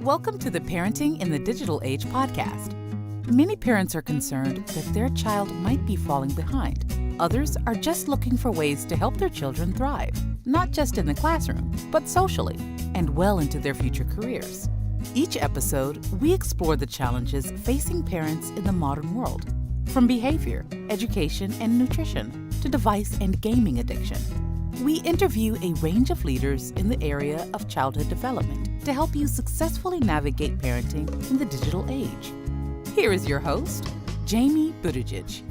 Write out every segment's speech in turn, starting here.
Welcome to the Parenting in the Digital Age podcast. Many parents are concerned that their child might be falling behind. Others are just looking for ways to help their children thrive, not just in the classroom, but socially, and well into their future careers. Each episode, we explore the challenges facing parents in the modern world, from behavior, education, and nutrition to device and gaming addiction. We interview a range of leaders in the area of childhood development to help you successfully navigate parenting in the digital age. Here is your host, Jamie Buttigieg.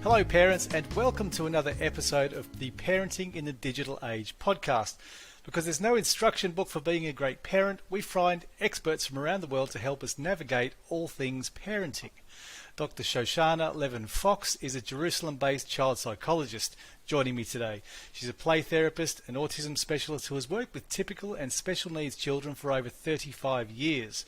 Hello parents, and welcome to another episode of the Parenting in the Digital Age podcast. Because there's no instruction book for being a great parent, we find experts from around the world to help us navigate all things parenting. Dr. Shoshana Levin Fox is a Jerusalem-based child psychologist joining me today. She's a play therapist and autism specialist who has worked with typical and special needs children for over 35 years.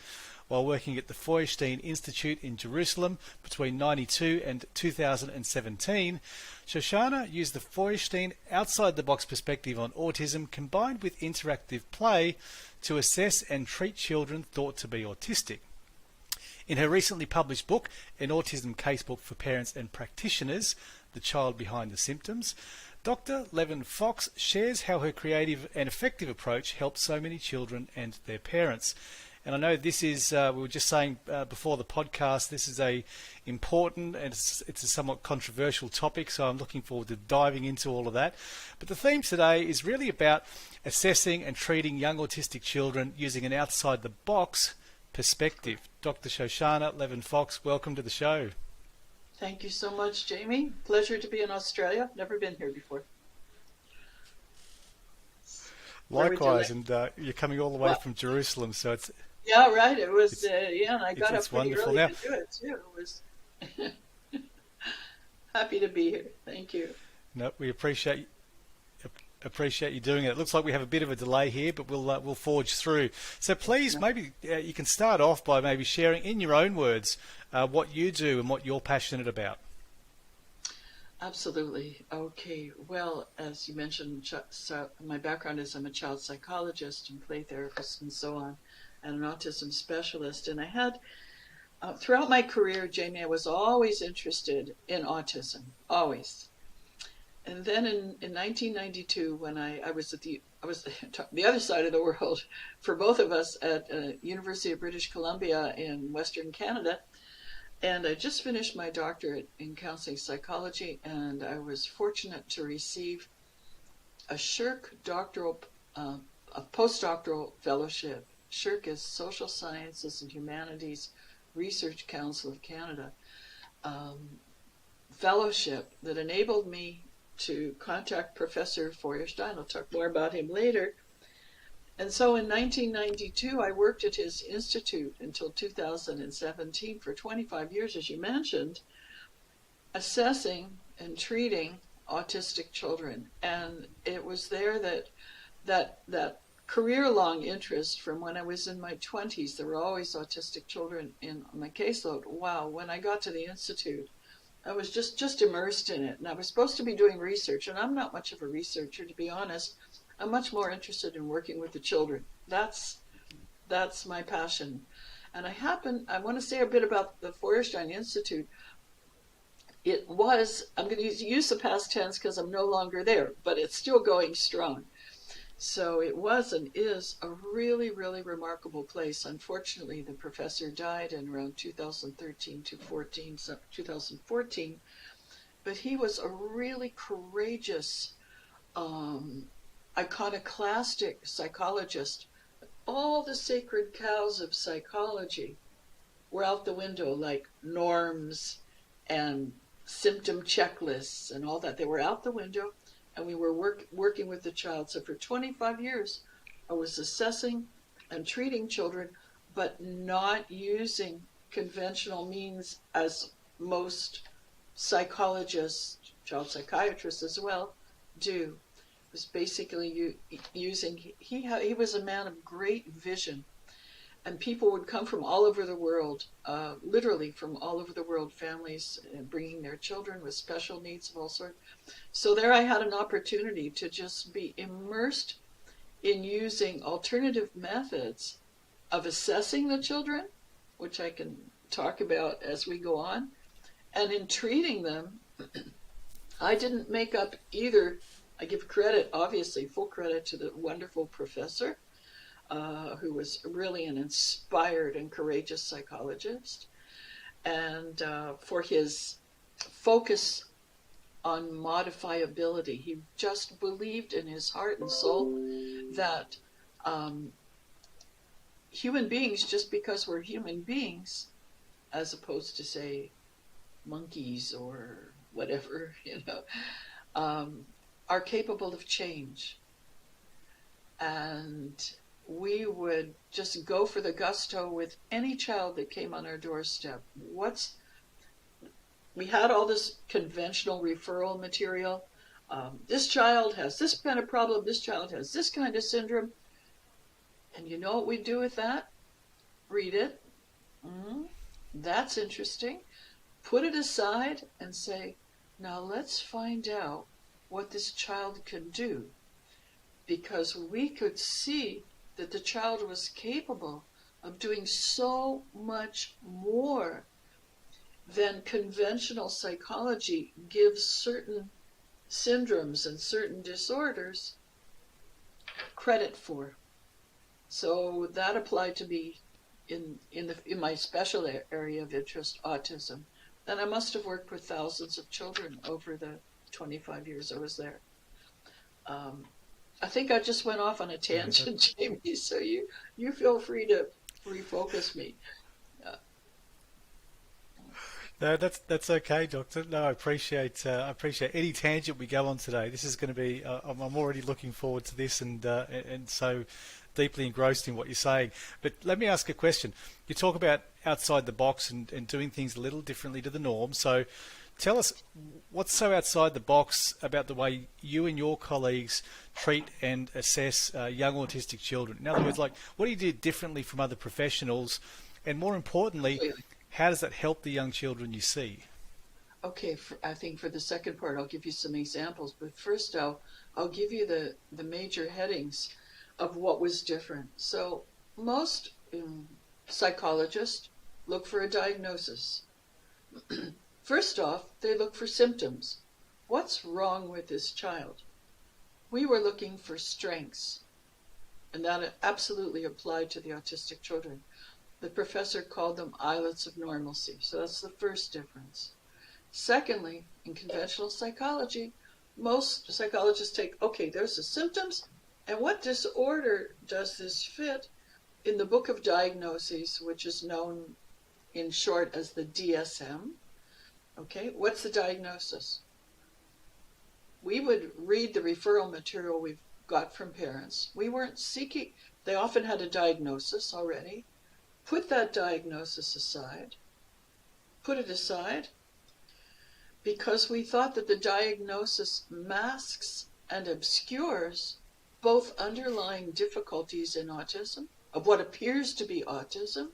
While working at the Feuerstein Institute in Jerusalem between 1992 and 2017, Shoshana used the Feuerstein outside-the-box perspective on autism combined with interactive play to assess and treat children thought to be autistic. In her recently published book, An Autism Casebook for Parents and Practitioners, The Child Behind the Symptoms, Dr. Levin Fox shares how her creative and effective approach helps so many children and their parents. And I know this is, we were just saying before the podcast, this is a important and it's a somewhat controversial topic, so I'm looking forward to diving into all of that. But the theme today is really about assessing and treating young autistic children using an outside-the-box perspective. Dr. Shoshana Levin Fox, welcome to the show. Thank you so much, Jamie. Pleasure to be in Australia. Never been here before. Likewise, and you're coming all the way from Jerusalem, so it's... Yeah, right. It was, and I got up pretty early now. To do it, too. It was happy to be here. Thank you. No, we appreciate you doing it. It looks like we have a bit of a delay here, but we'll forge through. So please, maybe you can start off by maybe sharing in your own words what you do and what you're passionate about. Absolutely. Okay. Well, as you mentioned, so my background is I'm a child psychologist and play therapist and so on, and an autism specialist. And I had, throughout my career, Jamie, I was always interested in autism, always. And then in 1992, when I was the other side of the world for both of us at University of British Columbia in Western Canada, and I just finished my doctorate in counseling psychology, and I was fortunate to receive a SSHRC a postdoctoral fellowship. SSHRC is Social Sciences and Humanities Research Council of Canada fellowship that enabled me to contact Professor Feuerstein. I'll talk more about him later. And so in 1992, I worked at his institute until 2017 for 25 years, as you mentioned, assessing and treating autistic children. And it was there that career-long interest from when I was in my 20s. There were always autistic children in my caseload. Wow, when I got to the institute, I was just immersed in it, and I was supposed to be doing research, and I'm not much of a researcher, to be honest. I'm much more interested in working with the children. That's my passion. And I want to say a bit about the Feuerstein Institute. It was, I'm going to use the past tense because I'm no longer there, but it's still going strong. So it was and is a really, really remarkable place. Unfortunately, the professor died in around 2013 to 2014, but he was a really courageous, iconoclastic psychologist. All the sacred cows of psychology were out the window, like norms and symptom checklists and all that. They were out the window, and we were working with the child. So for 25 years, I was assessing and treating children, but not using conventional means as most psychologists, child psychiatrists as well, do. It was basically using, he was a man of great vision, and people would come from all over the world, literally from all over the world, families bringing their children with special needs of all sorts. So there I had an opportunity to just be immersed in using alternative methods of assessing the children, which I can talk about as we go on, and in treating them, I didn't make up either. I give credit, obviously, full credit to the wonderful professor, who was really an inspired and courageous psychologist, and for his focus on modifiability. He just believed in his heart and soul that human beings, just because we're human beings, as opposed to, say, monkeys or whatever, are capable of change. And we would just go for the gusto with any child that came on our doorstep. We had all this conventional referral material. This child has this kind of problem, this child has this kind of syndrome. And you know what we do with that? Read it. That's interesting. Put it aside and say, now let's find out what this child could do. Because we could see that the child was capable of doing so much more than conventional psychology gives certain syndromes and certain disorders credit for. So that applied to me in my special area of interest, autism. And I must have worked with thousands of children over the 25 years I was there. I think I just went off on a tangent, Jamie, so you feel free to refocus me. No, that's okay, Doctor. No, I appreciate any tangent we go on today. This is going to be. I'm already looking forward to this, and so deeply engrossed in what you're saying. But let me ask a question. You talk about outside the box and doing things a little differently to the norm. So tell us what's so outside the box about the way you and your colleagues treat and assess young autistic children. In other words, like, what do you do differently from other professionals? And more importantly, how does that help the young children you see? Okay, I think for the second part, I'll give you some examples. But first, I'll give you the major headings of what was different. So most psychologists look for a diagnosis. First off, they look for symptoms. What's wrong with this child? We were looking for strengths, and that absolutely applied to the autistic children. The professor called them islets of normalcy. So that's the first difference. Secondly, in conventional psychology, most psychologists take, okay, there's the symptoms, and what disorder does this fit in the book of diagnoses, which is known in short as the DSM. Okay, what's the diagnosis? We would read the referral material we've got from parents. We weren't seeking, they often had a diagnosis already. Put that diagnosis aside. Put it aside because we thought that the diagnosis masks and obscures both underlying difficulties in autism, of what appears to be autism,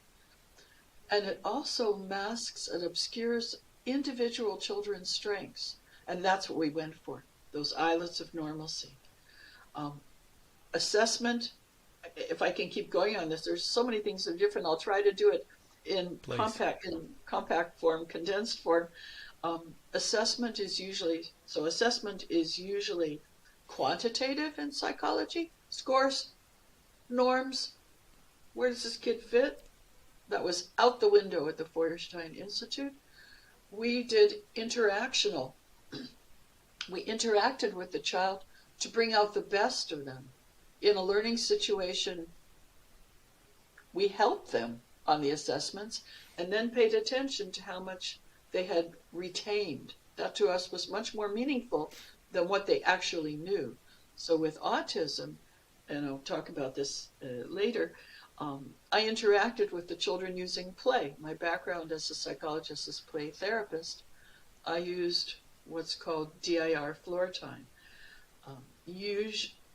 and it also masks and obscures individual children's strengths. And that's what we went for, those islets of normalcy. Assessment, if I can keep going on this, there's so many things that are different. I'll try to do it in compact form, condensed form. Assessment is usually quantitative in psychology. Scores, norms, where does this kid fit? That was out the window at the Feuerstein Institute. We did interactional. We interacted with the child to bring out the best of them. In a learning situation, we helped them on the assessments and then paid attention to how much they had retained. That to us was much more meaningful than what they actually knew. So with autism, and I'll talk about this later, I interacted with the children using play. My background as a psychologist is play therapist. I used what's called DIR Floortime.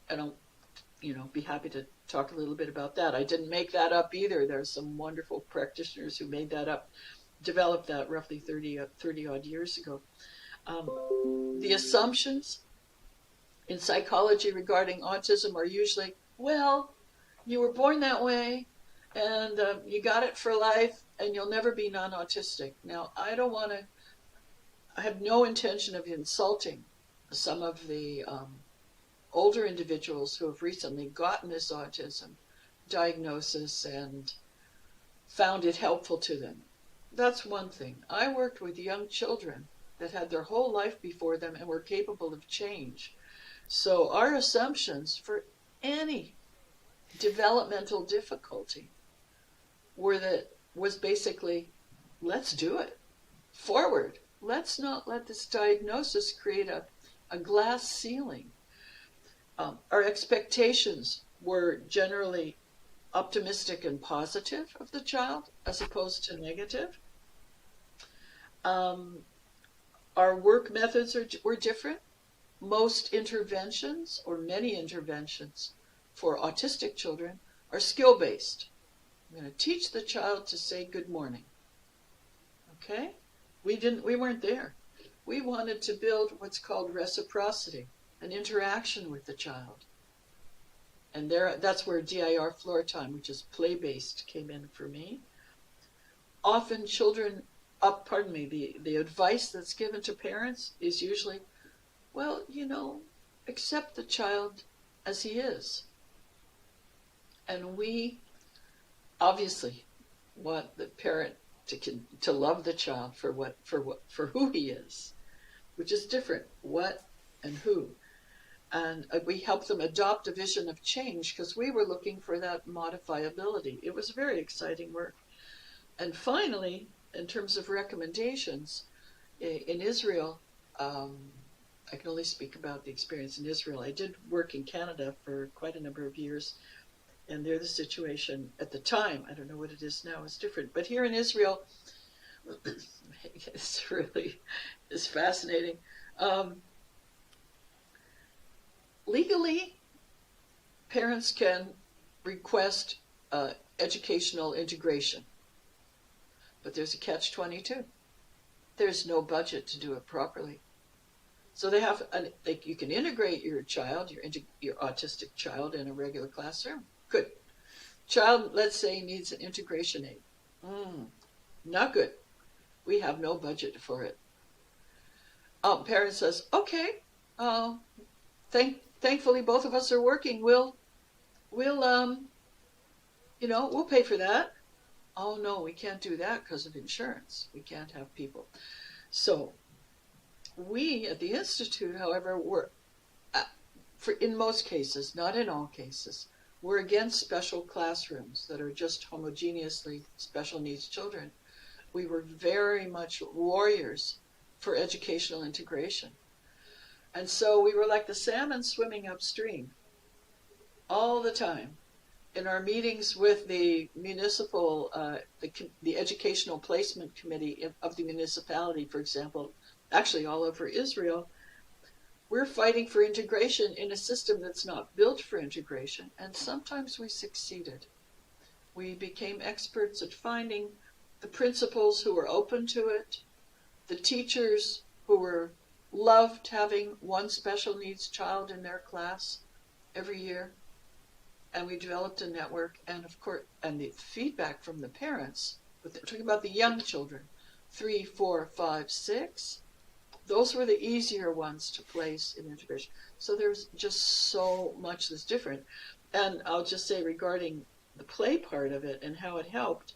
And I'll be happy to talk a little bit about that. I didn't make that up either. There are some wonderful practitioners who made that up, developed that roughly 30 odd years ago. The assumptions in psychology regarding autism are usually, well, you were born that way, and you got it for life, and you'll never be non-autistic. Now, I have no intention of insulting some of the older individuals who have recently gotten this autism diagnosis and found it helpful to them. That's one thing. I worked with young children that had their whole life before them and were capable of change. So our assumptions for any developmental difficulty was basically, let's do it. Forward. Let's not let this diagnosis create a glass ceiling. Our expectations were generally optimistic and positive of the child as opposed to negative. Our work methods were different. Most interventions, or many interventions, for autistic children are skill-based. I'm going to teach the child to say good morning. Okay? We weren't there. We wanted to build what's called reciprocity, an interaction with the child. And that's where DIR Floortime, which is play-based, came in for me. Often children, the advice that's given to parents is usually, well, accept the child as he is. And we obviously want the parent to love the child for who he is, which is different, what and who. And we helped them adopt a vision of change because we were looking for that modifiability. It was very exciting work. And finally, in terms of recommendations, in Israel, I can only speak about the experience in Israel. I did work in Canada for quite a number of years, and there the situation at the time, I don't know what it is now, is different. But here in Israel, it's fascinating. Legally, parents can request educational integration, but there's a catch-22. There's no budget to do it properly. So you can integrate your child, your autistic child, in a regular classroom. Good. Child, let's say, needs an integration aid. Not good. We have no budget for it. Parent says, okay, thankfully both of us are working. We'll pay for that. Oh no, we can't do that because of insurance. We can't have people. So we at the Institute, however, in most cases, not in all cases, we're against special classrooms that are just homogeneously special needs children. We were very much warriors for educational integration. And so we were like the salmon swimming upstream all the time. In our meetings with the municipal, the educational placement committee of the municipality, for example, actually all over Israel, we're fighting for integration in a system that's not built for integration, and sometimes we succeeded. We became experts at finding the principals who were open to it, the teachers who loved having one special needs child in their class every year, and we developed a network, and of course, and the feedback from the parents, but they're talking about the young children, 3, 4, 5, 6, those were the easier ones to place in integration. So there's just so much that's different. And I'll just say regarding the play part of it and how it helped,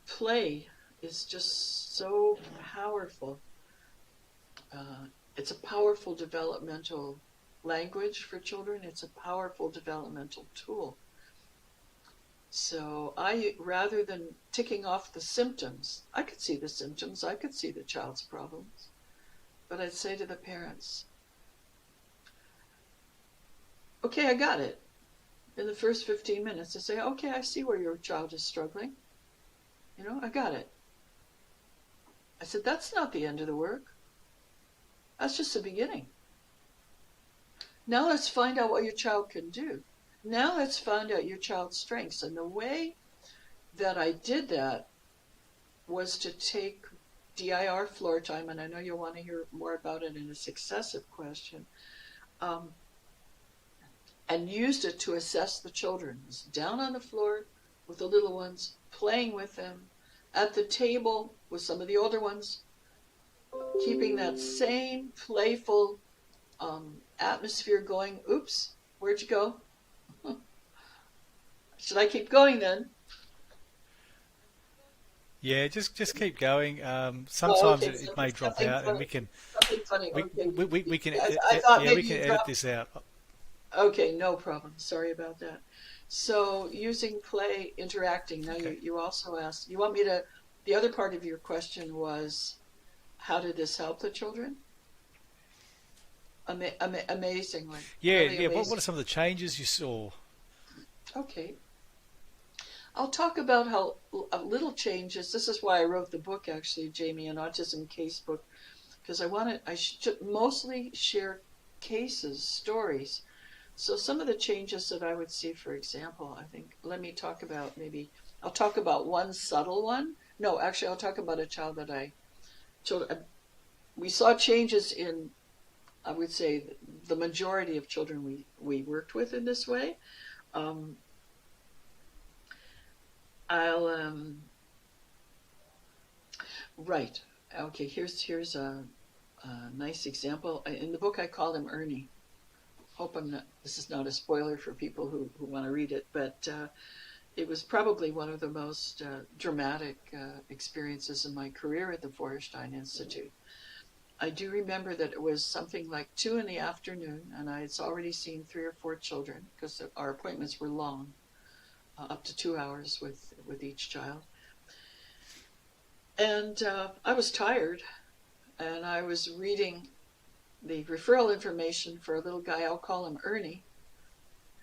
play is just so powerful. It's a powerful developmental language for children. It's a powerful developmental tool. So rather than ticking off the symptoms, I could see the symptoms, I could see the child's problems, but I'd say to the parents, okay, I got it. In the first 15 minutes, I say, okay, I see where your child is struggling. I got it. I said, that's not the end of the work. That's just the beginning. Now let's find out what your child can do. Now let's find out your child's strengths. And the way that I did that was to take DIR Floortime, and I know you'll want to hear more about it in a successive question. and used it to assess the children. He was down on the floor with the little ones, playing with them, at the table with some of the older ones, keeping that same playful atmosphere going. Oops, where'd you go? Should I keep going then? Yeah, just keep going. Sometimes Okay. it may drop Something out, and funny. we can Something funny. Okay. we can I thought yeah, we maybe can you edit dropped. this out. Okay, no problem. Sorry about that. So using play, interacting. Now Okay. you also asked. You want me to? The other part of your question was, how did this help the children? Amazingly, Yeah, really yeah. What amazing. are some of the changes you saw? Okay. I'll talk about how little changes. This is why I wrote the book, actually, Jamie, an Autism Casebook, because I should mostly share cases, stories. So some of the changes that I would see, for example, I think, I'll talk about one subtle one. No, actually, I'll talk about a child we saw changes in, I would say, the majority of children we worked with in this way. Um, I'll right. Okay, here's a nice example. In the book, I call him Ernie. Hope this is not a spoiler for people who want to read it, but it was probably one of the most dramatic experiences in my career at the Feuerstein Institute. I do remember that it was something like 2 p.m, and I had already seen 3 or 4 children because our appointments were long. Up to 2 hours with each child. And I was tired, and I was reading the referral information for a little guy, I'll call him Ernie,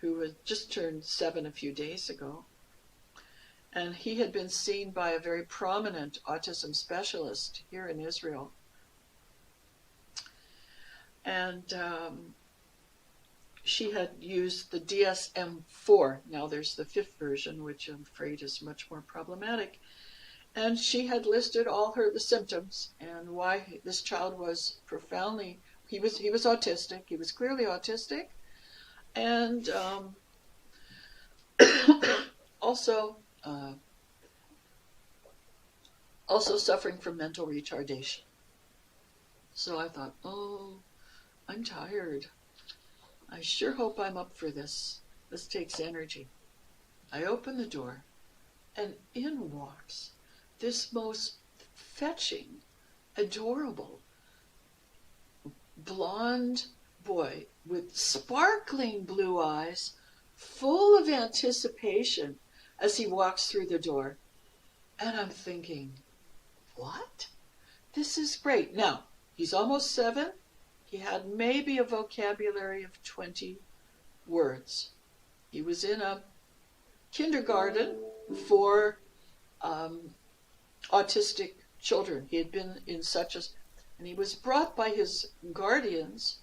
who had just turned 7 a few days ago. And he had been seen by a very prominent autism specialist here in Israel. And she had used the DSM-4. Now there's the 5th version, which I'm afraid is much more problematic. And she had listed all the symptoms and why this child was profoundly, he was autistic. He was clearly autistic. And also suffering from mental retardation. So I thought, oh, I'm tired. I sure hope I'm up for this. This takes energy. I open the door, and in walks this most fetching, adorable, blonde boy with sparkling blue eyes, full of anticipation as he walks through the door. And I'm thinking, what? This is great. Now, he's almost 7. He had maybe a vocabulary of 20 words. He was in a kindergarten for autistic children. He had been in and he was brought by his guardians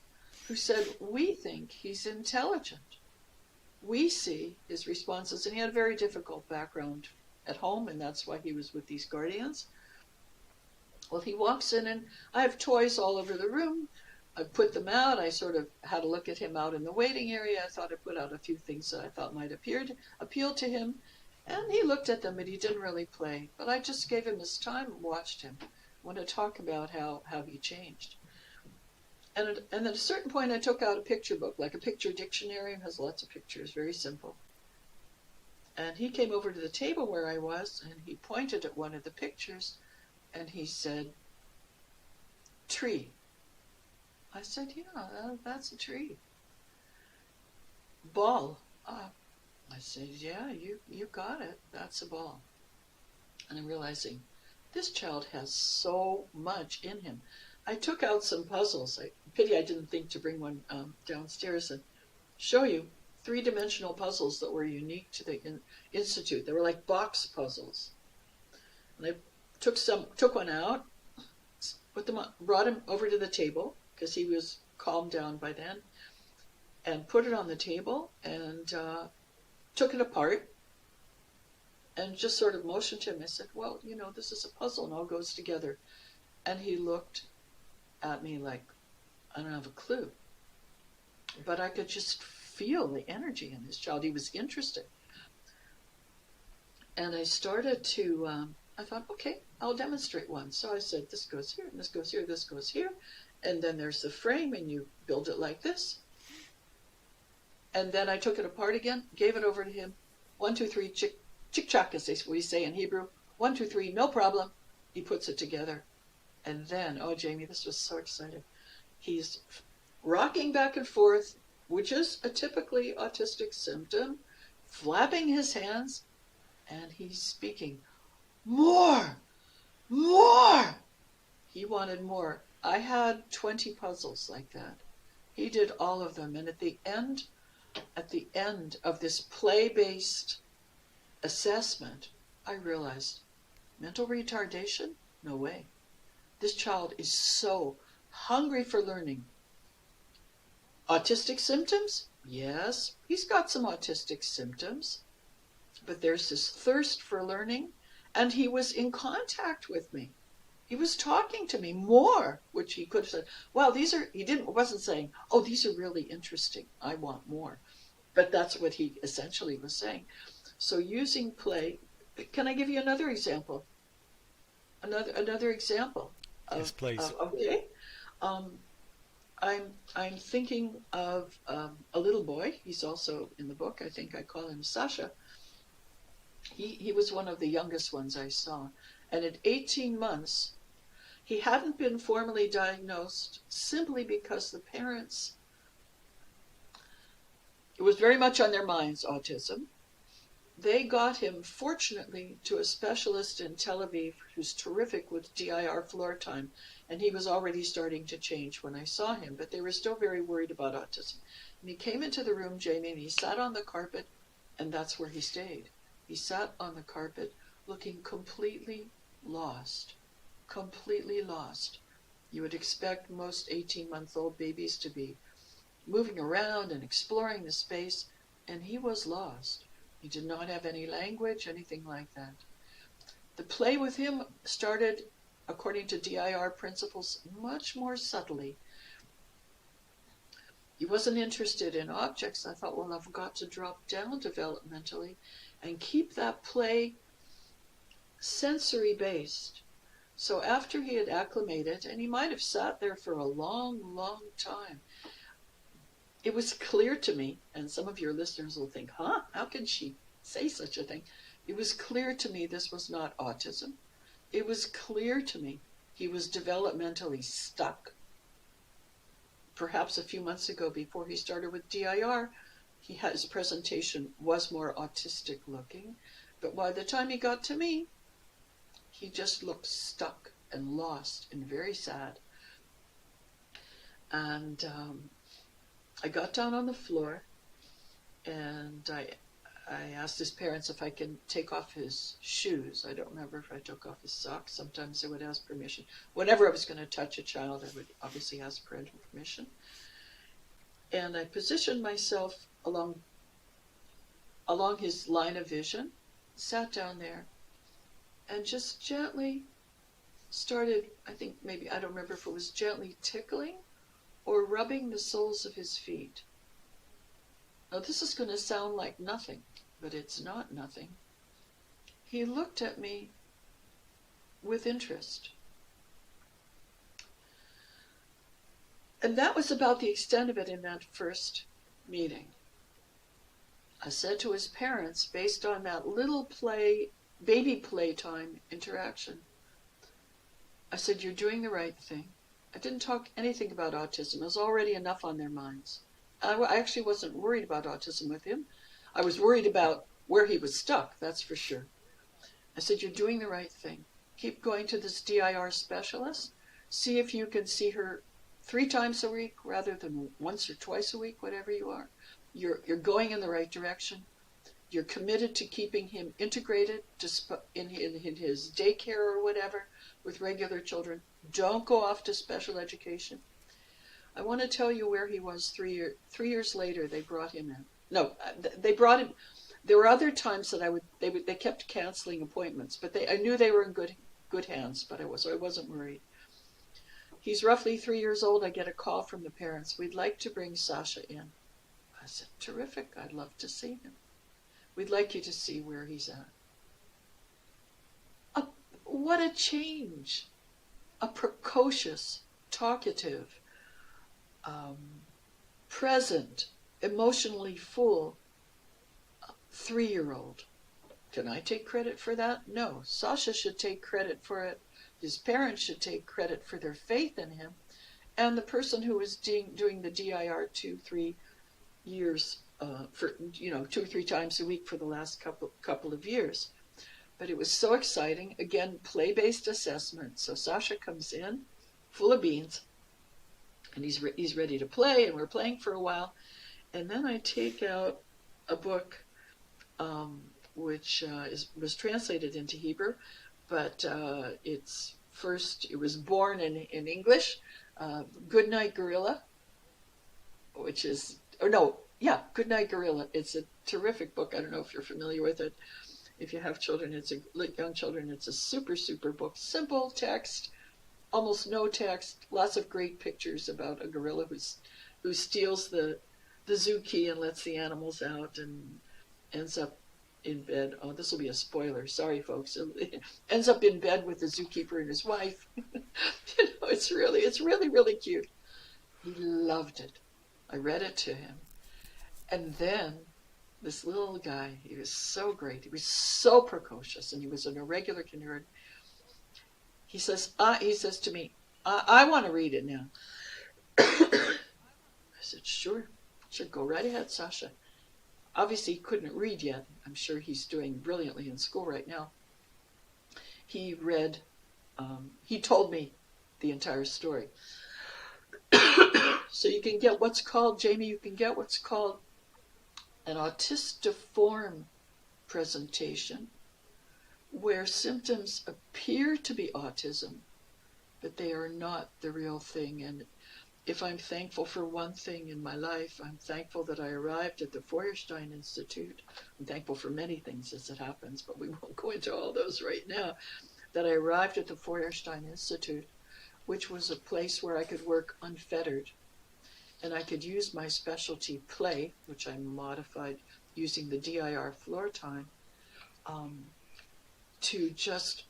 who said, we think he's intelligent. We see his responses, and he had a very difficult background at home, and that's why he was with these guardians. Well, he walks in, and I have toys all over the room. I put them out. I sort of had a look at him out in the waiting area. I thought I put out a few things that I thought might appeal to him. And he looked at them, and he didn't really play. But I just gave him his time and watched him. I want to talk about how he changed. And at a certain point, I took out a picture book, like a picture dictionary. It has lots of pictures, very simple. And he came over to the table where I was, and he pointed at one of the pictures, and he said, tree. I said, yeah, that's a tree. Ball. I said, yeah, you got it. That's a ball. And I'm realizing this child has so much in him. I took out some puzzles. Pity I didn't think to bring one downstairs and show you 3-dimensional puzzles that were unique to the Institute. They were like box puzzles. And I took one out, brought him over to the table, because he was calmed down by then, and put it on the table and took it apart and just sort of motioned him. I said, well, this is a puzzle and all goes together. And he looked at me like, I don't have a clue. But I could just feel the energy in this child. He was interested. And I started to, I thought, okay, I'll demonstrate one. So I said, this goes here, and this goes here, this goes here. And then there's the frame, and you build it like this. And then I took it apart again, gave it over to him. 1, 2, 3, chick-chack, as we say in Hebrew. 1, 2, 3, no problem. He puts it together. And then, oh, Jamie, this was so exciting. He's rocking back and forth, which is a typically autistic symptom, flapping his hands, and he's speaking, more, more. He wanted more. I had 20 puzzles like that. He did all of them. And at the end of this play-based assessment, I realized, mental retardation? No way. This child is so hungry for learning. Autistic symptoms? Yes, he's got some autistic symptoms. But there's this thirst for learning, and he was in contact with me. He was talking to me more, which he could have said, well, wasn't saying, oh, these are really interesting. I want more. But that's what he essentially was saying. So using play, can I give you another example? Another example. Yes, please. Okay. I'm thinking of a little boy. He's also in the book. I think I call him Sasha. He was one of the youngest ones I saw. And at 18 months, he hadn't been formally diagnosed simply because the parents, it was very much on their minds, autism. They got him, fortunately, to a specialist in Tel Aviv who's terrific with DIR Floortime, and he was already starting to change when I saw him, but they were still very worried about autism. And he came into the room, Jamie, and he sat on the carpet, and that's where he stayed. He sat on the carpet looking completely lost. Completely lost. You would expect most 18-month-old babies to be moving around and exploring the space, and he was lost. He did not have any language, anything like that. The play with him started, according to DIR principles, much more subtly. He wasn't interested in objects. I thought, well, I've got to drop down developmentally and keep that play sensory-based. So after he had acclimated, and he might have sat there for a long, long time, it was clear to me, and some of your listeners will think, how can she say such a thing? It was clear to me this was not autism. It was clear to me he was developmentally stuck. Perhaps a few months ago, before he started with DIR, his presentation was more autistic looking, but by the time he got to me, he just looked stuck and lost and very sad. And I got down on the floor, and I asked his parents if I can take off his shoes. I don't remember if I took off his socks. Sometimes I would ask permission. Whenever I was going to touch a child, I would obviously ask parental permission. And I positioned myself along his line of vision, sat down there, and just gently started, I don't remember if it was gently tickling or rubbing the soles of his feet. Now this is going to sound like nothing, but it's not nothing. He looked at me with interest. And that was about the extent of it in that first meeting. I said to his parents, based on that little baby playtime interaction, I said, you're doing the right thing. I didn't talk anything about autism. It was already enough on their minds. I actually wasn't worried about autism with him. I was worried about where he was stuck, that's for sure. I said, you're doing the right thing. Keep going to this DIR specialist. See if you can see her 3 times a week rather than once or twice a week, whatever you are. You're going in the right direction. You're committed to keeping him integrated in his daycare or whatever with regular children. Don't go off to special education. I want to tell you where he was 3 years later. They brought him in. No, they brought him. There were other times that they kept canceling appointments, but I knew they were in good hands. But I wasn't worried. He's roughly 3 years old. I get a call from the parents. We'd like to bring Sasha in. I I said, terrific, I'd love to see him. We'd like you to see where he's at. What a change. A precocious, talkative, present, emotionally full 3-year-old. Can I take credit for that? No. Sasha should take credit for it. His parents should take credit for their faith in him. And the person who was doing the DIR 2-3 years, for 2 or 3 times a week for the last couple of years. But it was so exciting. Again, play-based assessment. So Sasha comes in, full of beans, and he's ready to play, and we're playing for a while. And then I take out a book, which was translated into Hebrew, but it was born in English. Good Night Gorilla, Good Night Gorilla. It's a terrific book. I don't know if you're familiar with it. If you have children, young children, it's a super, super book. Simple text, almost no text, lots of great pictures about a gorilla who steals the zoo key and lets the animals out and ends up in bed. Oh, this will be a spoiler. Sorry, folks. Ends up in bed with the zookeeper and his wife. It's really, really cute. He loved it. I read it to him. And then this little guy, he was so great. He was so precocious, and he was an irregular kindergarten. He says to me, I want to read it now. I said, sure, go right ahead, Sasha. Obviously, he couldn't read yet. I'm sure he's doing brilliantly in school right now. He read, he told me the entire story. So you can get what's called an autistiform presentation, where symptoms appear to be autism, but they are not the real thing. And if I'm thankful for one thing in my life, I'm thankful that I arrived at the Feuerstein Institute. I'm thankful for many things as it happens, but we won't go into all those right now. That I arrived at the Feuerstein Institute, which was a place where I could work unfettered. And I could use my specialty play, which I modified using the DIR Floortime, to just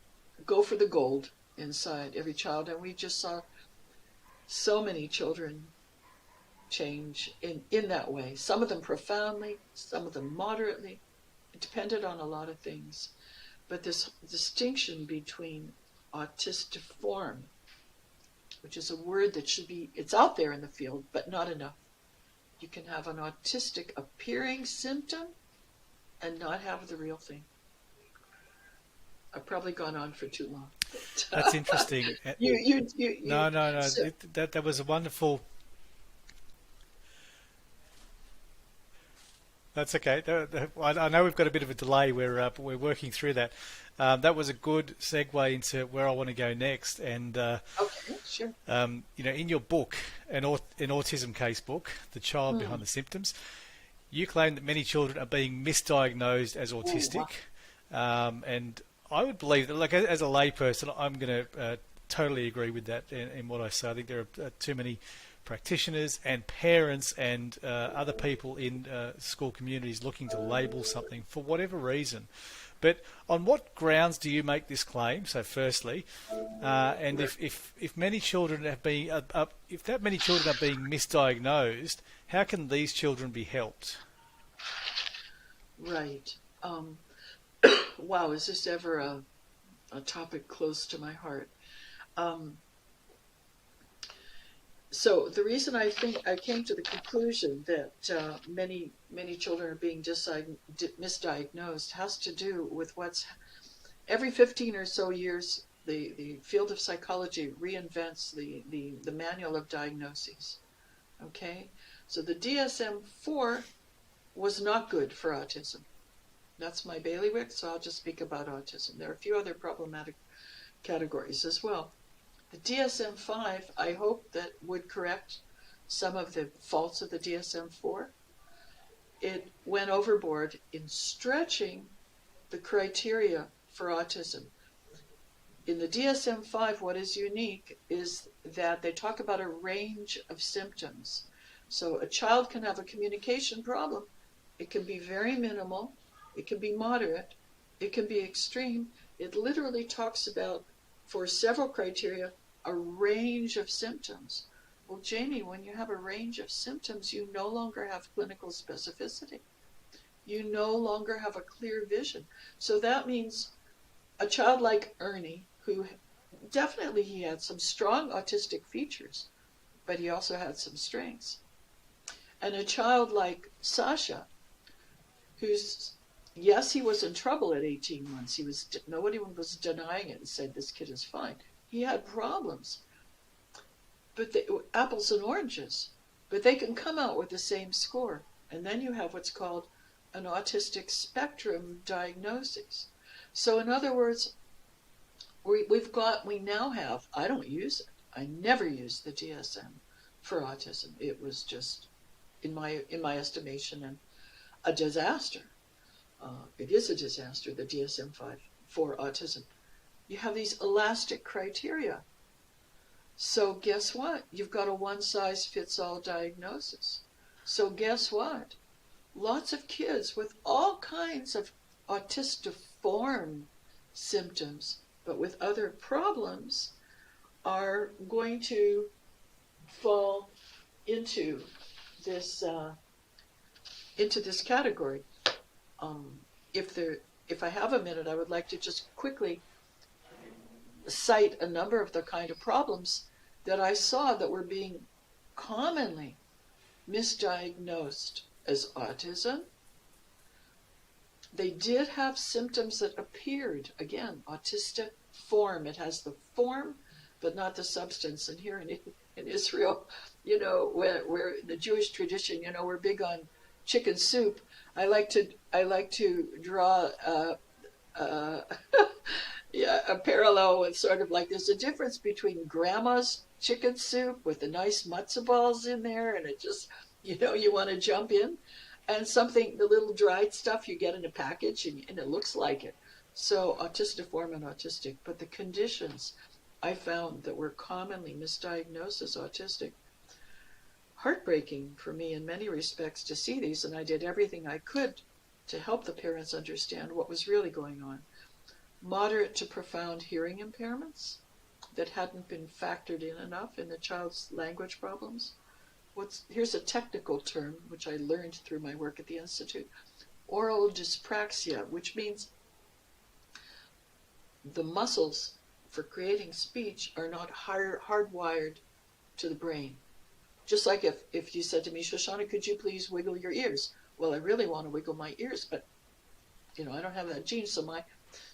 go for the gold inside every child. And we just saw so many children change in that way. Some of them profoundly, some of them moderately. It depended on a lot of things. But this distinction between autistiform, which is a word that it's out there in the field, but not enough. You can have an autistic appearing symptom and not have the real thing. I've probably gone on for too long. That's interesting. No. So, That was a wonderful. That's okay. I know we've got a bit of a delay. We're working through that. That was a good segue into where I want to go next. And okay, sure. In your book, an Autism Casebook, The Child Behind the Symptoms, you claim that many children are being misdiagnosed as autistic. Wow. And I would believe that, like, as a layperson, I'm going to totally agree with that in what I say. I think there are too many practitioners and parents and other people in school communities looking to label something for whatever reason. But on what grounds do you make this claim? So, firstly, and if many children have been, if that many children are being misdiagnosed, how can these children be helped? Right. Wow, is this ever a topic close to my heart? So the reason I think I came to the conclusion that many children are being misdiagnosed has to do with every 15 or so years, the field of psychology reinvents the manual of diagnoses. Okay, so the DSM-4 was not good for autism. That's my bailiwick, so I'll just speak about autism. There are a few other problematic categories as well. The DSM-5, I hope that would correct some of the faults of the DSM-4. It went overboard in stretching the criteria for autism. In the DSM-5, what is unique is that they talk about a range of symptoms. So a child can have a communication problem. It can be very minimal. It can be moderate. It can be extreme. It literally talks about, for several criteria, a range of symptoms. Well, Jamie, when you have a range of symptoms, you no longer have clinical specificity. You no longer have a clear vision. So that means a child like Ernie, who definitely he had some strong autistic features, but he also had some strengths. And a child like Sasha, who's, yes, he was in trouble at 18 months. Nobody was denying it and said this kid is fine. He had problems, but apples and oranges, but they can come out with the same score. And then you have what's called an autistic spectrum diagnosis. So in other words, we now have, I don't use it. I never used the DSM for autism. It was just, in my estimation, a disaster. It is a disaster, the DSM-5 for autism. You have these elastic criteria. So guess what? You've got a one-size-fits-all diagnosis. So guess what? Lots of kids with all kinds of autistiform symptoms, but with other problems, are going to fall into this category. If I have a minute, I would like to just quickly cite a number of the kind of problems that I saw that were being commonly misdiagnosed as autism. They did have symptoms that appeared, again, autistic form. It has the form, but not the substance. And here in Israel, where in the Jewish tradition, we're big on chicken soup. I like to draw a parallel with sort of like there's a difference between grandma's chicken soup with the nice matzo balls in there, and it just, you want to jump in, and something, the little dried stuff you get in a package and it looks like it. So autistiform and autistic, but the conditions I found that were commonly misdiagnosed as autistic. Heartbreaking for me in many respects to see these, and I did everything I could to help the parents understand what was really going on. Moderate to profound hearing impairments that hadn't been factored in enough in the child's language problems. Here's a technical term which I learned through my work at the Institute. Oral dyspraxia, which means the muscles for creating speech are not hardwired to the brain. Just like if you said to me, Shoshana, could you please wiggle your ears? Well, I really want to wiggle my ears, but I don't have that gene,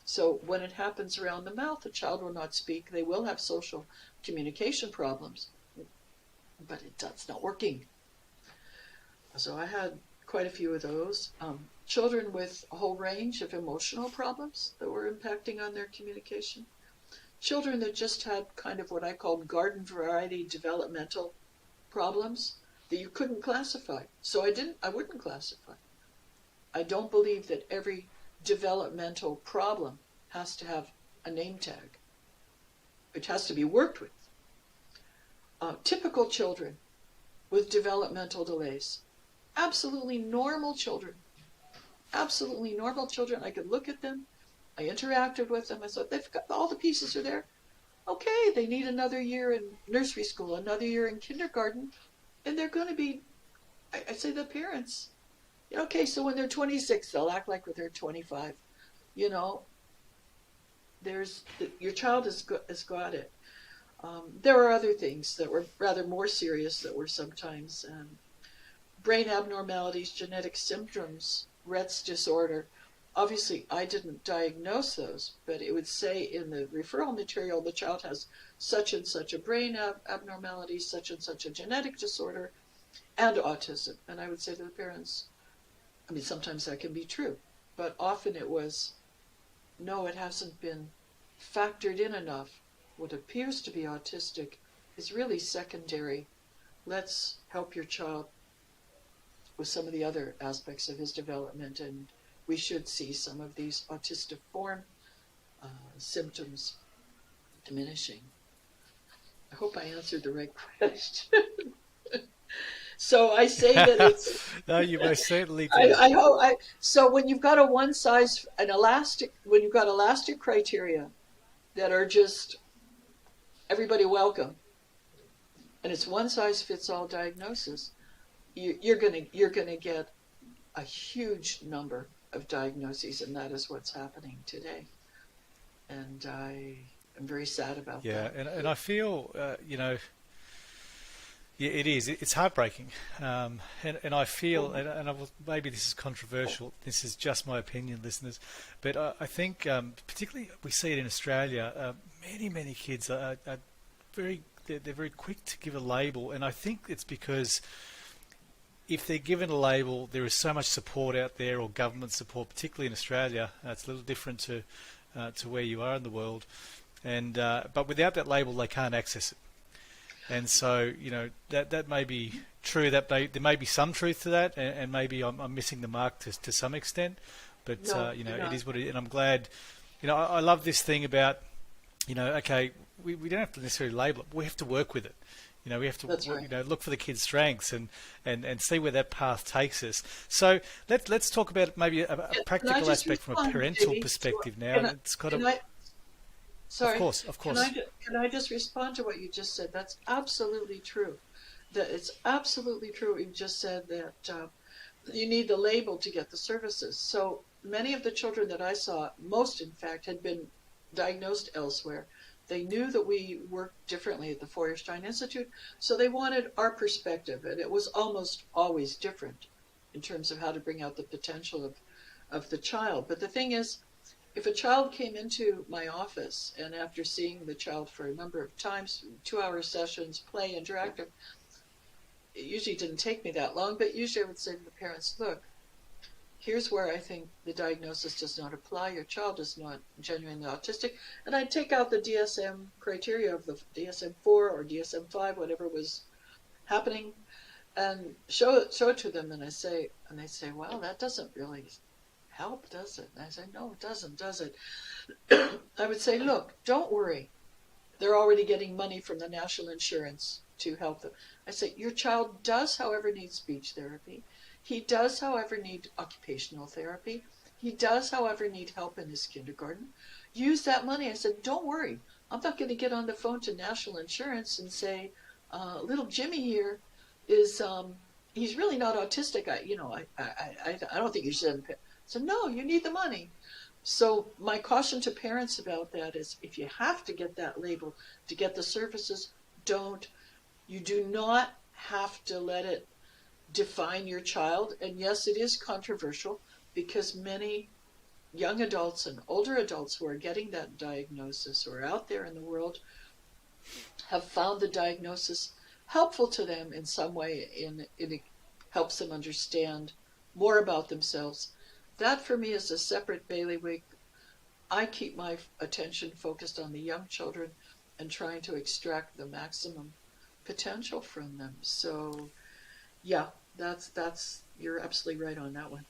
so when it happens around the mouth, the child will not speak. They will have social communication problems, but it's not working. So I had quite a few of those. Children with a whole range of emotional problems that were impacting on their communication. Children that just had kind of what I called garden variety developmental problems that you couldn't classify. So I wouldn't classify. I don't believe that every developmental problem has to have a name tag. It has to be worked with. Typical children with developmental delays. Absolutely normal children. Absolutely normal children. I could look at them. I interacted with them. I thought, they've got all the pieces are there. Okay, they need another year in nursery school, another year in kindergarten, and they're going to be, I say the parents, okay, so when they're 26, they'll act like they're 25. Your child has got it. There are other things that were rather more serious that were sometimes brain abnormalities, genetic symptoms, Rett's disorder. Obviously, I didn't diagnose those, but it would say in the referral material, the child has such and such a brain abnormality, such and such a genetic disorder, and autism. And I would say to the parents, sometimes that can be true, but often it was, no, it hasn't been factored in enough. What appears to be autistic is really secondary. Let's help your child with some of the other aspects of his development, and we should see some of these autistiform symptoms diminishing. I hope I answered the right question. So I say that it's. No, you most certainly do. I hope. So when you've got when you've got elastic criteria that are just everybody welcome, and it's one size fits all diagnosis, you're gonna get a huge number of diagnoses, and that is what's happening today. And I am very sad about that. Yeah, and I feel, yeah, it is. It's heartbreaking, and I feel, and maybe this is controversial. This is just my opinion, listeners, but I think, particularly we see it in Australia. Many kids are they're very quick to give a label, and I think it's because if they're given a label, there is so much support out there, or government support, particularly in Australia. It's a little different to where you are in the world, and but without that label, they can't access it. And so, that may be true. There may be some truth to that, and maybe I'm missing the mark to some extent. But No, it is what it is, and I'm glad. I love this thing about, okay, we don't have to necessarily label it. But we have to work with it. We have to That's right. look for the kids' strengths and see where that path takes us. So let's talk about maybe a Can I practical just aspect from a respond, parental Jamie? perspective now. Can I, It's got can to, I, sorry. of course. Can I just respond to what you just said? That's absolutely true. That it's absolutely true. You just said that you need the label to get the services. So many of the children that I saw, most in fact, had been diagnosed elsewhere. They knew that we worked differently at the Feuerstein Institute, so they wanted our perspective, and it was almost always different in terms of how to bring out the potential of the child. But the thing is, if a child came into my office, and after seeing the child for a number of times, 2-hour sessions, play, interactive, it usually didn't take me that long, but usually I would say to the parents, look, here's where I think the diagnosis does not apply. Your child is not genuinely autistic. And I'd take out the DSM criteria of the DSM-4 or DSM-5, whatever was happening, and show it to them. And they say, well, that doesn't really help, does it? And I say, no, it doesn't, does it? I would say, look, don't worry. They're already getting money from the national insurance to help them. I say, your child does, however, need speech therapy. He does, however, need occupational therapy. He does, however, need help in his kindergarten. Use that money. I said, don't worry. I'm not going to get on the phone to national insurance and say, little Jimmy here is, he's really not autistic. I don't think you should. So no, you need the money. So my caution to parents about that is, if you have to get that label to get the services, don't. You do not have to let it define your child. And yes, it is controversial, because many young adults and older adults who are getting that diagnosis or out there in the world have found the diagnosis helpful to them in some way, it helps them understand more about themselves. That for me is a separate bailiwick. I keep my attention focused on the young children and trying to extract the maximum potential from them. So yeah, that's you're absolutely right on that one.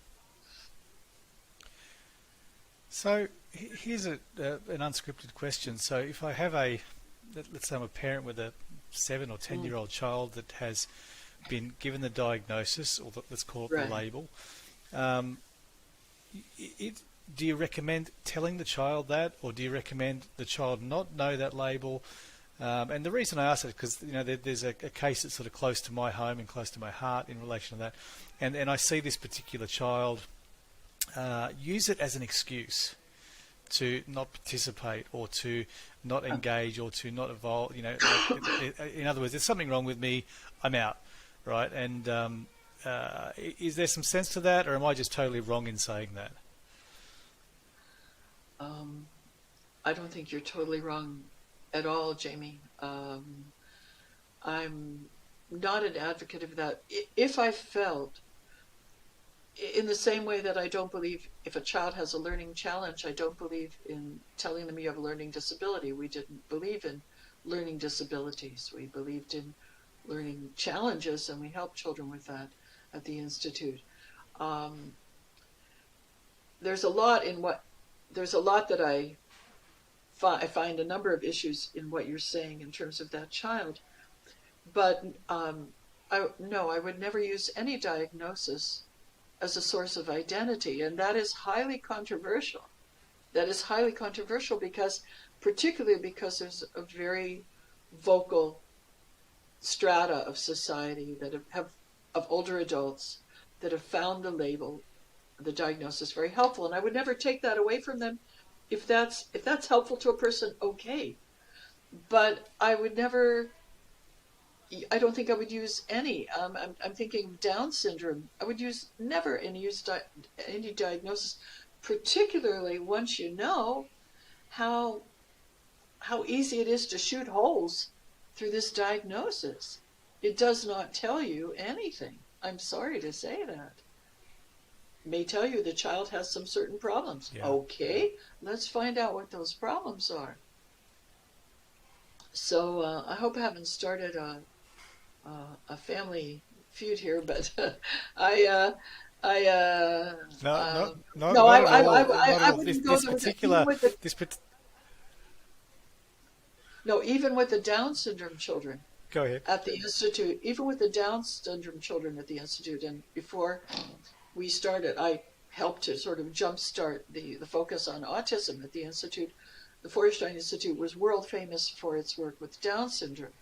So here's an unscripted question. So if I have let's say I'm a parent with a 7 or 10-year-old child that has been given the diagnosis, or let's call it Right. the label, do you recommend telling the child that, or do you recommend the child not know that label? And the reason I ask it is because there's a case that's sort of close to my home and close to my heart in relation to that, and I see this particular child use it as an excuse to not participate, or to not engage, or to not evolve. In other words, there's something wrong with me, I'm out, right? And is there some sense to that, or am I just totally wrong in saying that? I don't think you're totally wrong at all, Jamie. I'm not an advocate of that. If I felt, in the same way that I don't believe if a child has a learning challenge, I don't believe in telling them you have a learning disability. We didn't believe in learning disabilities. We believed in learning challenges, and we helped children with that at the Institute. There's a lot that I find a number of issues in what you're saying in terms of that child. But No, I would never use any diagnosis as a source of identity, and that is highly controversial. That is highly controversial particularly because there's a very vocal strata of society that of older adults that have found the label, the diagnosis, very helpful, and I would never take that away from them. If that's helpful to a person, okay, but I don't think I would use any. I'm thinking Down syndrome. I would never use any diagnosis, particularly once you know how easy it is to shoot holes through this diagnosis. It does not tell you anything. I'm sorry to say that. It may tell you the child has some certain problems. Yeah. Okay, let's find out what those problems are. So I hope I haven't started a family feud here, but I wouldn't go there. No, even with the Down syndrome children. Go ahead. At the Institute, even with the Down syndrome children at the Institute, and before we started, I helped to sort of jumpstart the focus on autism at the Institute. The Feuerstein Institute was world famous for its work with Down syndrome,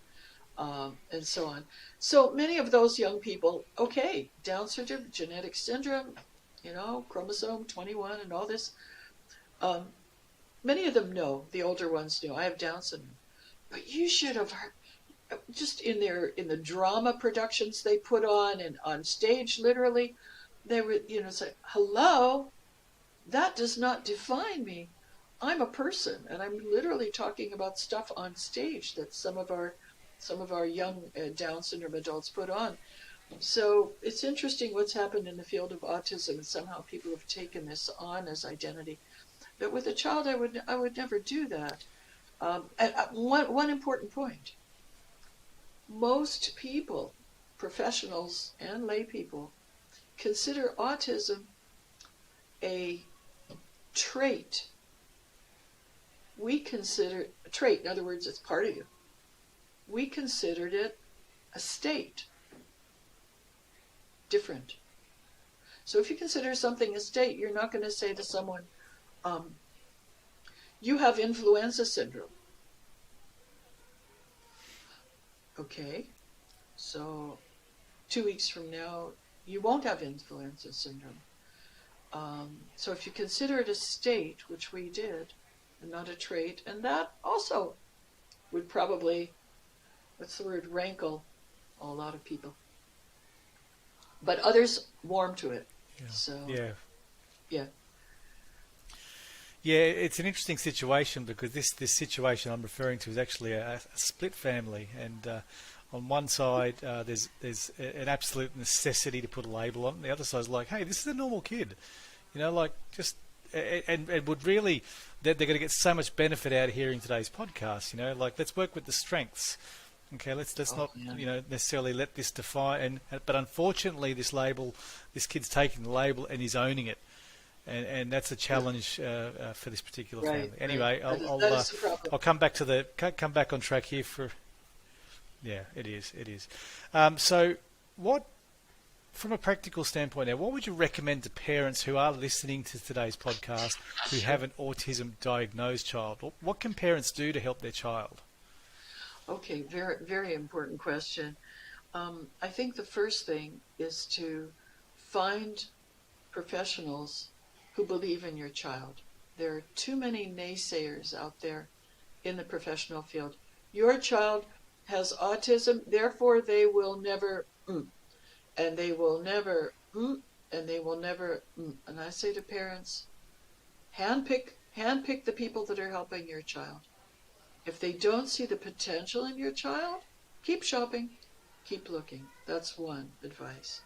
and so on. So many of those young people, okay, Down syndrome, genetic syndrome, chromosome 21 and all this. Many of them know, the older ones know, I have Down syndrome. But you should have heard, just in the drama productions they put on and on stage, literally, they would, say, hello, that does not define me. I'm a person, and I'm literally talking about stuff on stage that some of our young Down syndrome adults put on. So it's interesting what's happened in the field of autism, and somehow people have taken this on as identity. But with a child, I would never do that. One important point. Most people, professionals and lay people, consider autism a trait. We consider a trait, in other words, it's part of you. We considered it a state. Different. So if you consider something a state, you're not going to say to someone, you have influenza syndrome. Okay, so 2 weeks from now, you won't have influenza syndrome. So if you consider it a state, which we did, and not a trait, and that also would probably, rankle a lot of people. But others warm to it. Yeah. So, yeah. Yeah, it's an interesting situation because this situation I'm referring to is actually a split family, and on one side there's an absolute necessity to put a label on. The other side is like, hey, this is a normal kid, and would really they're going to get so much benefit out of hearing today's podcast. Let's work with the strengths. Okay, let's not necessarily let this define. But unfortunately, this kid's taking the label and he's owning it. And that's a challenge for this particular family. Anyway, I'll come back on track here it is. So what, from a practical standpoint now, what would you recommend to parents who are listening to today's podcast who have an autism diagnosed child? What can parents do to help their child? Okay, very, very important question. I think the first thing is to find professionals who believe in your child. There are too many naysayers out there in the professional field. Your child has autism, therefore they will never, and they will never, and they will never. And I say to parents, handpick the people that are helping your child. If they don't see the potential in your child, keep shopping, keep looking. That's one advice.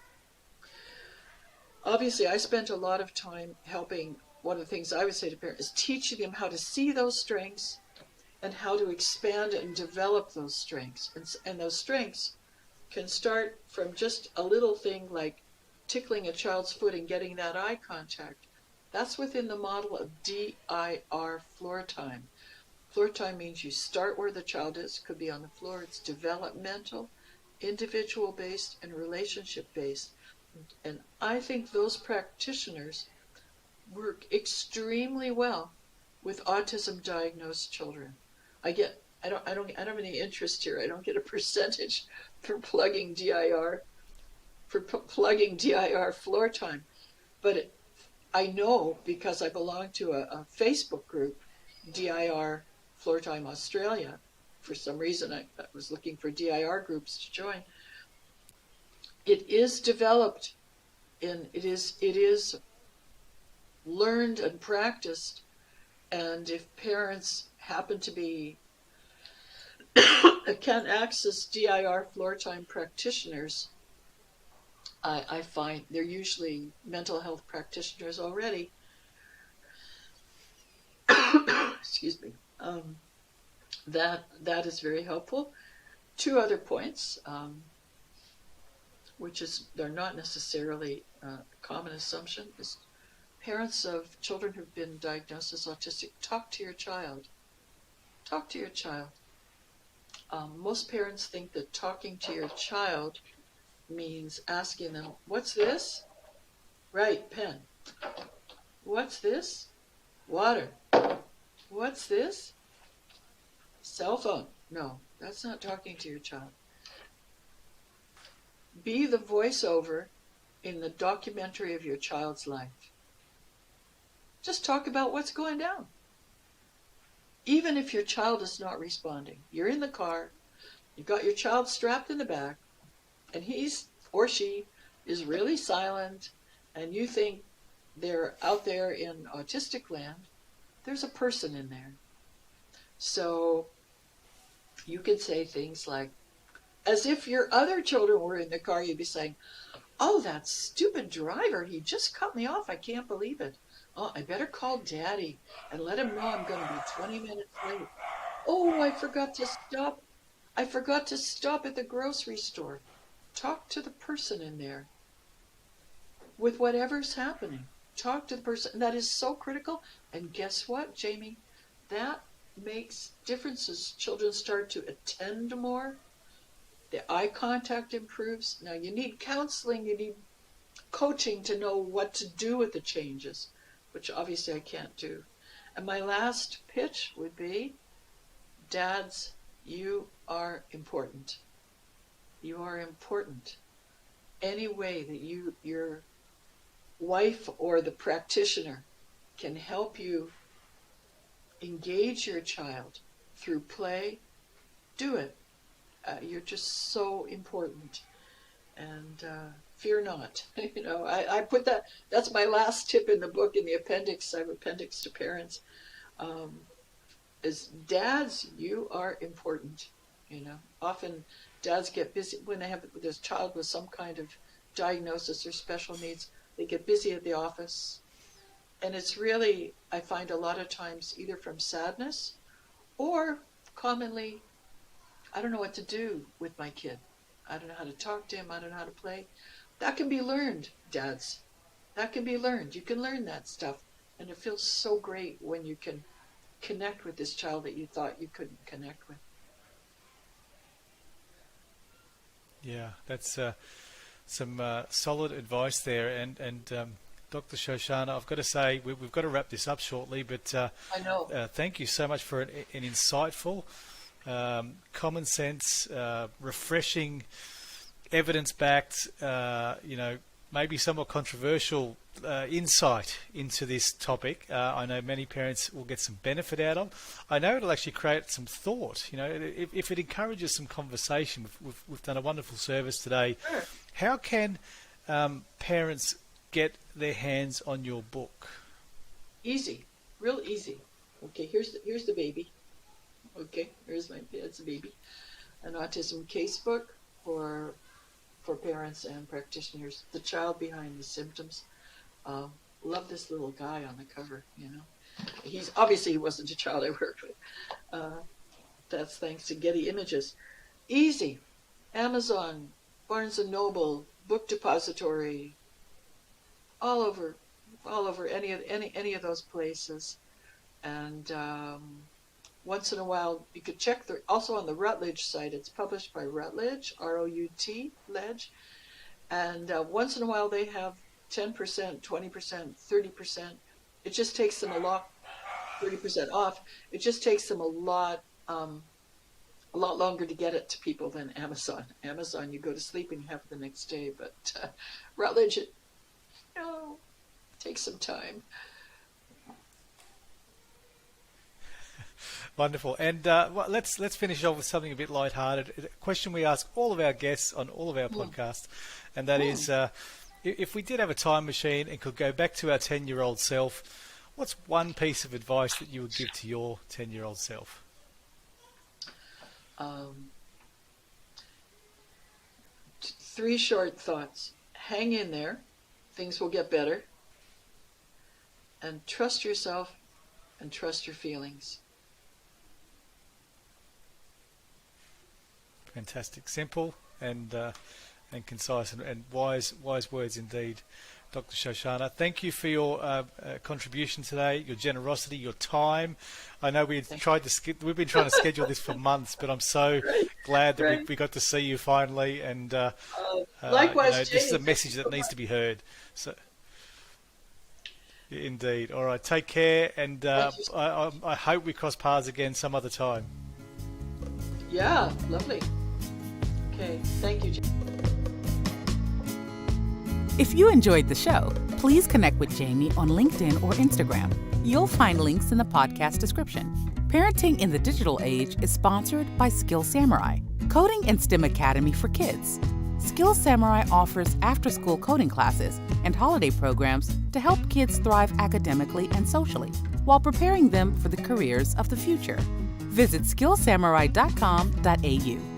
Obviously, I spent a lot of time helping. One of the things I would say to parents is teaching them how to see those strengths and how to expand and develop those strengths. And those strengths can start from just a little thing like tickling a child's foot and getting that eye contact. That's within the model of DIR, Floortime. Floortime means you start where the child is, could be on the floor, it's developmental, individual-based and relationship-based. And I think those practitioners work extremely well with autism diagnosed children. I don't have any interest here. I don't get a percentage for plugging DIR Floortime, but I know because I belong to a Facebook group, DIR Floortime Australia. For some reason, I was looking for DIR groups to join. It is developed, and it is learned and practiced. And if parents happen to be can access DIR Floortime practitioners, I find they're usually mental health practitioners already. Excuse me. That is very helpful. Two other points, which is they're not necessarily a common assumption, is parents of children who've been diagnosed as autistic, talk to your child. Talk to your child. Most parents think that talking to your child means asking them, what's this? Right, pen. What's this? Water. What's this? Cell phone. No, that's not talking to your child. Be the voiceover in the documentary of your child's life. Just talk about what's going down. Even if your child is not responding, you're in the car, you've got your child strapped in the back, and he's or she is really silent, and you think they're out there in autistic land, there's a person in there. So you can say things like, as if your other children were in the car, you'd be saying, oh, that stupid driver, he just cut me off, I can't believe it. Oh, I better call Daddy and let him know I'm going to be 20 minutes late. Oh, I forgot to stop at the grocery store. Talk to the person in there. With whatever's happening, talk to the person. That is so critical. And guess what, Jamie? That makes differences. Children start to attend more. The eye contact improves. Now, you need counseling, you need coaching to know what to do with the changes, which obviously I can't do. And my last pitch would be, dads, you are important. You are important. Any way that your wife or the practitioner can help you engage your child through play, do it. You're just so important. And fear not. I put that's my last tip in the book, in the appendix. I have appendix to parents. Is dads, you are important. Often dads get busy when they have this child with some kind of diagnosis or special needs. They get busy at the office. And it's really, I find a lot of times, either from sadness or commonly, I don't know what to do with my kid. I don't know how to talk to him. I don't know how to play. That can be learned, dads. That can be learned. You can learn that stuff. And it feels so great when you can connect with this child that you thought you couldn't connect with. Yeah, that's some solid advice there. And Dr. Shoshana, I've got to say, we've got to wrap this up shortly, but I know. Thank you so much for an insightful, common sense, refreshing, evidence-backed, maybe somewhat controversial insight into this topic. I know many parents will get some benefit out of. I know it'll actually create some thought. If it encourages some conversation, we've done a wonderful service today. Sure. How can parents get their hands on your book? Easy, real easy. Okay, here's the baby. Okay, that's the baby. An Autism Casebook for parents and practitioners. The child behind the symptoms. Love this little guy on the cover. He wasn't a child I worked with. That's thanks to Getty Images. Easy. Amazon, Barnes and Noble, Book Depository. All over any of those places. And once in a while, you could check also on the Routledge site. It's published by Routledge, R-O-U-T, Ledge. And once in a while they have 10%, 20%, 30%. It just takes them 30% off. It just takes them a lot longer to get it to people than Amazon. Amazon, you go to sleep and you have it the next day. But Routledge, takes some time. Wonderful. And let's finish off with something a bit lighthearted. A question we ask all of our guests on all of our podcasts, and that is, if we did have a time machine and could go back to our 10-year-old self, what's one piece of advice that you would give to your 10-year-old self? 3 short thoughts. Hang in there. Things will get better. And trust yourself and trust your feelings. Fantastic. Simple and concise and wise words indeed, Dr. Shoshana. Thank you for your contribution today, your generosity, your time. I know we've been trying to schedule this for months, but I'm so glad that we got to see you finally. And likewise, this is a message that needs to be heard. So, indeed. All right. Take care, and I hope we cross paths again some other time. Yeah, lovely. Okay, thank you, Jamie. If you enjoyed the show, please connect with Jamie on LinkedIn or Instagram. You'll find links in the podcast description. Parenting in the Digital Age is sponsored by Skill Samurai, Coding and STEM Academy for Kids. Skill Samurai offers after-school coding classes and holiday programs to help kids thrive academically and socially while preparing them for the careers of the future. Visit skillsamurai.com.au.